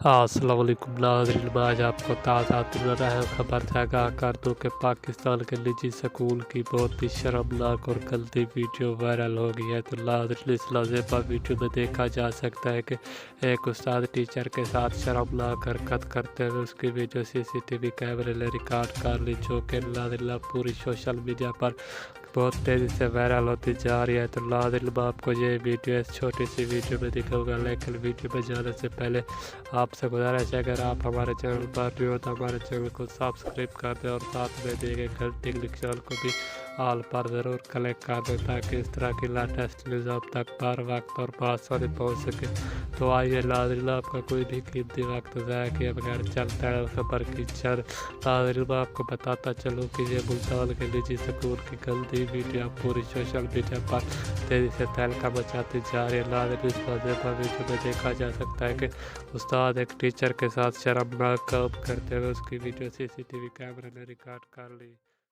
अस्सलाम वालेकुम नाज़रीन, मैं आज आपको ताज़ा अहम खबर आगाह कर दूं कि पाकिस्तान के निजी स्कूल की बहुत ही शर्मनाक और गंदी वीडियो वायरल हो गई है। तो नाज़रीन, इस लाज़ेबा वीडियो में देखा जा सकता है कि एक उस्ताद टीचर के साथ शर्मनाक हरकत करते हुए उसकी वीडियो CCTV कैमरे ने रिकॉर्ड कर ली, जो कि नाज़रीन पूरी सोशल मीडिया पर बहुत तेज़ी से वायरल होती जा रही है। तो नाज़रीन, मैं आपको ये वीडियो इस छोटी सी वीडियो में दिखाऊंगा, लेकिन वीडियो में जाने से पहले आपसे गुजारिश है, अगर आप हमारे चैनल पर न्यू हो तो हमारे चैनल को सब्सक्राइब कर दें और साथ में दिए गए घंटी के निशान को भी ऑल पर ज़रूर क्लिक कर दें, ताकि इस तरह की लेटेस्ट न्यूज़ आप तक पर वक्त और आसानी पहुँच सके। तो आइए नाज़रीन, आपका कोई भी कीमती वक्त ज़ाया किए बगैर चलता है खबर की चर। नाज़रीन, मैं आपको बताता चलूँ कि ये मुल्तान के निजी स्कूल की गंदी वीडियो पूरी सोशल मीडिया पर तेज़ी से तहलका मचाती जा रही है। नाज़रीन, इस लाज़ेबा वीडियो में देखा जा सकता है कि उस्ताद एक टीचर के साथ शर्मनाक काम करते हुए उसकी वीडियो CCTV कैमरे ने रिकॉर्ड कर ली।